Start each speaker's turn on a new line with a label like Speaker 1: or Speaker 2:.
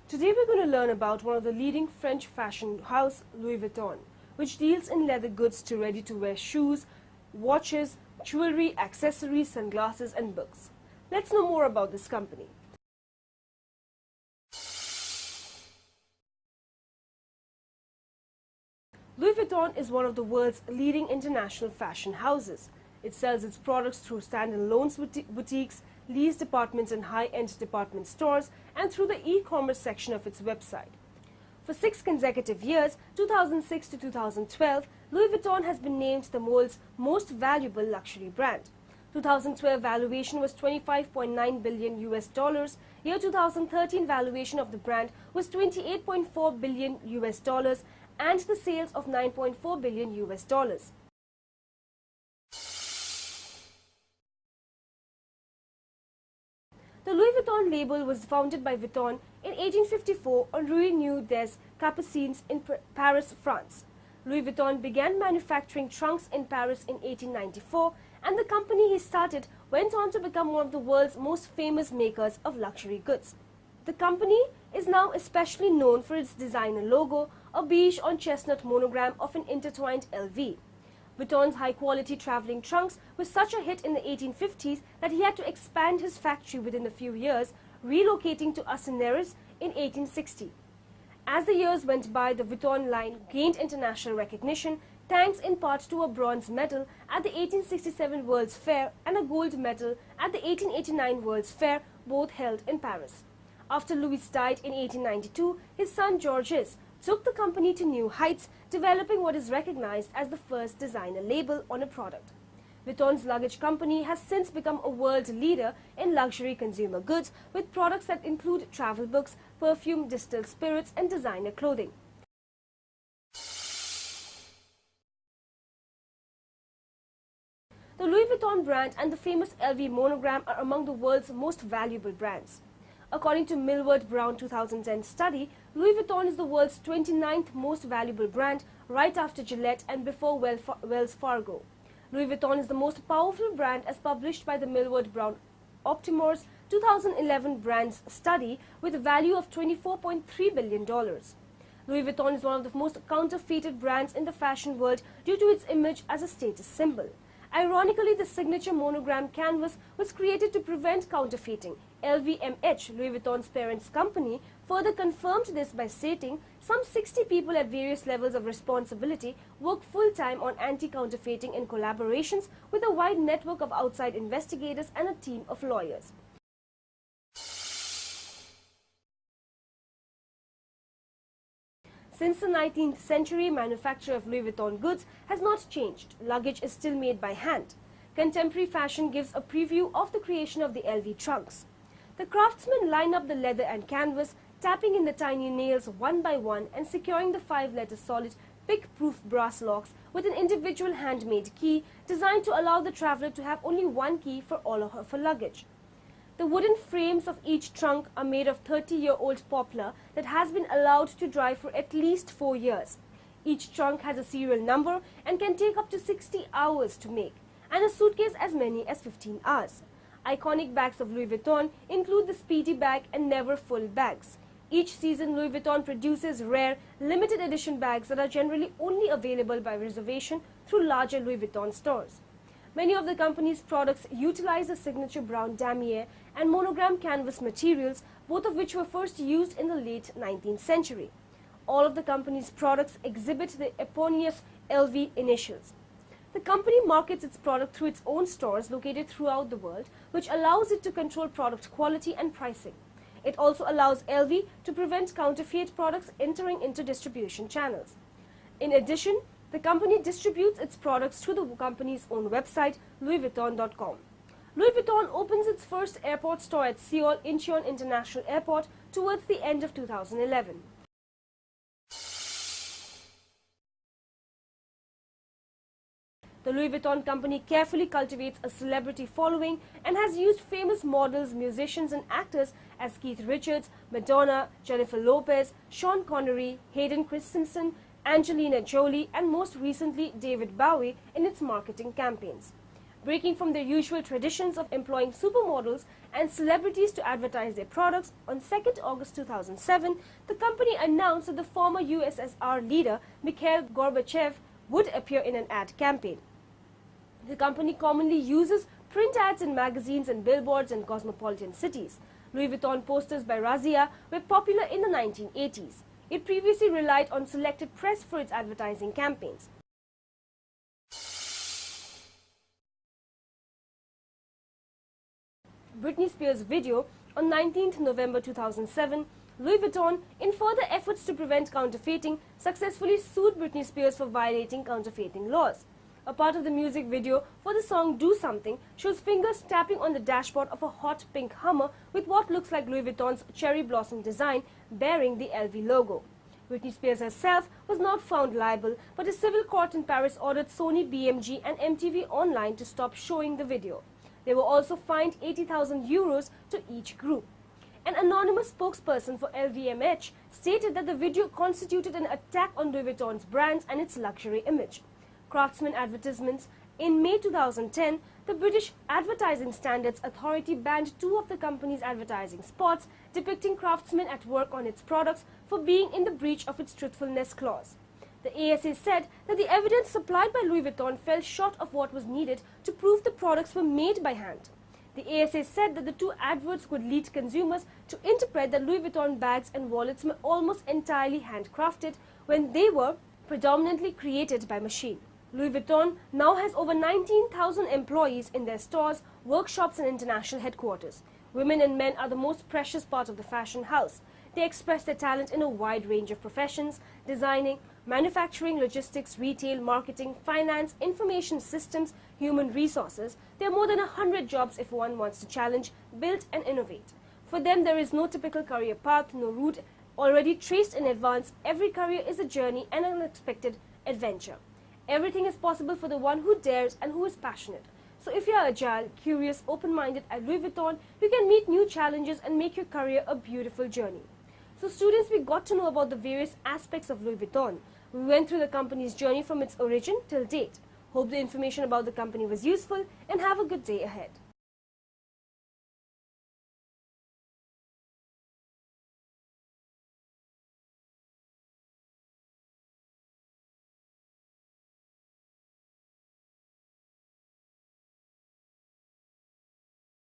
Speaker 1: Today we're going to learn about one of the leading French fashion house, Louis Vuitton, which deals in leather goods to ready-to-wear shoes, watches, jewelry, accessories, sunglasses and books. Let's know more about this company. Louis Vuitton is one of the world's leading international fashion houses. It sells its products through standalone boutiques, leased departments and high-end department stores, and through the e-commerce section of its website. For 6 consecutive years, 2006 to 2012, Louis Vuitton has been named the world's most valuable luxury brand. 2012 valuation was $25.9 billion US. Year 2013 valuation of the brand was $28.4 billion US, and the sales of $9.4 billion US. The Louis Vuitton label was founded by Vuitton in 1854 on Rue Neuve des Capucines in Paris, France. Louis Vuitton began manufacturing trunks in Paris in 1894, and the company he started went on to become one of the world's most famous makers of luxury goods. The company is now especially known for its designer logo, a beige on chestnut monogram of an intertwined LV. Vuitton's high-quality traveling trunks was such a hit in the 1850s that he had to expand his factory within a few years, relocating to Asnieres in 1860. As the years went by, the Vuitton line gained international recognition, thanks in part to a bronze medal at the 1867 World's Fair and a gold medal at the 1889 World's Fair, both held in Paris. After Louis died in 1892, his son Georges took the company to new heights, developing what is recognized as the first designer label on a product. Vuitton's luggage company has since become a world leader in luxury consumer goods, with products that include travel books, perfume, distilled spirits, and designer clothing. The Louis Vuitton brand and the famous LV monogram are among the world's most valuable brands. According to Millward Brown 2010 study, Louis Vuitton is the world's 29th most valuable brand, right after Gillette and before Wells Fargo. Louis Vuitton is the most powerful brand as published by the Millward Brown Optimore's 2011 brands study with a value of $24.3 billion. Louis Vuitton is one of the most counterfeited brands in the fashion world due to its image as a status symbol. Ironically, the signature monogram canvas was created to prevent counterfeiting. LVMH, Louis Vuitton's parent company, further confirmed this by stating, "Some 60 people at various levels of responsibility work full-time on anti-counterfeiting in collaborations with a wide network of outside investigators and a team of lawyers." Since the 19th century, manufacture of Louis Vuitton goods has not changed. Luggage is still made by hand. Contemporary fashion gives a preview of the creation of the LV trunks. The craftsmen line up the leather and canvas, tapping in the tiny nails one by one and securing the 5-letter solid pick-proof brass locks with an individual handmade key designed to allow the traveler to have only one key for all of her luggage. The wooden frames of each trunk are made of 30-year-old poplar that has been allowed to dry for at least 4 years. Each trunk has a serial number and can take up to 60 hours to make, and a suitcase as many as 15 hours. Iconic bags of Louis Vuitton include the Speedy bag and Never Full bags. Each season, Louis Vuitton produces rare, limited edition bags that are generally only available by reservation through larger Louis Vuitton stores. Many of the company's products utilize the signature brown damier and monogram canvas materials, both of which were first used in the late 19th century. All of the company's products exhibit the eponymous LV initials. The company markets its product through its own stores located throughout the world, which allows it to control product quality and pricing. It also allows LV to prevent counterfeit products entering into distribution channels. In addition, the company distributes its products through the company's own website, louisvuitton.com. Louis Vuitton opens its first airport store at Seoul Incheon International Airport towards the end of 2011. The Louis Vuitton company carefully cultivates a celebrity following and has used famous models, musicians and actors as Keith Richards, Madonna, Jennifer Lopez, Sean Connery, Hayden Christensen, Angelina Jolie and most recently David Bowie in its marketing campaigns. Breaking from their usual traditions of employing supermodels and celebrities to advertise their products, on 2nd August 2007, the company announced that the former USSR leader Mikhail Gorbachev would appear in an ad campaign. The company commonly uses print ads in magazines and billboards in cosmopolitan cities. Louis Vuitton posters by Razia were popular in the 1980s. It previously relied on selected press for its advertising campaigns. Britney Spears' video on 19th November 2007, Louis Vuitton, in further efforts to prevent counterfeiting, successfully sued Britney Spears for violating counterfeiting laws. A part of the music video for the song Do Something shows fingers tapping on the dashboard of a hot pink Hummer with what looks like Louis Vuitton's cherry blossom design bearing the LV logo. Britney Spears herself was not found liable, but a civil court in Paris ordered Sony, BMG and MTV Online to stop showing the video. They were also fined 80,000 euros to each group. An anonymous spokesperson for LVMH stated that the video constituted an attack on Louis Vuitton's brands and its luxury image. Craftsman advertisements. In May 2010, the British Advertising Standards Authority banned 2 of the company's advertising spots depicting craftsmen at work on its products for being in the breach of its truthfulness clause. The ASA said that the evidence supplied by Louis Vuitton fell short of what was needed to prove the products were made by hand. The ASA said that the 2 adverts could lead consumers to interpret that Louis Vuitton bags and wallets were almost entirely handcrafted when they were predominantly created by machine. Louis Vuitton now has over 19,000 employees in their stores, workshops and international headquarters. Women and men are the most precious part of the fashion house. They express their talent in a wide range of professions: designing, manufacturing, logistics, retail, marketing, finance, information systems, human resources. There are more than 100 jobs if one wants to challenge, build and innovate. For them, there is no typical career path, no route already traced in advance. Every career is a journey and an unexpected adventure. Everything is possible for the one who dares and who is passionate. So if you are agile, curious, open-minded at Louis Vuitton, you can meet new challenges and make your career a beautiful journey. So students, we got to know about the various aspects of Louis Vuitton. We went through the company's journey from its origin till date. Hope the information about the company was useful and have a good day ahead.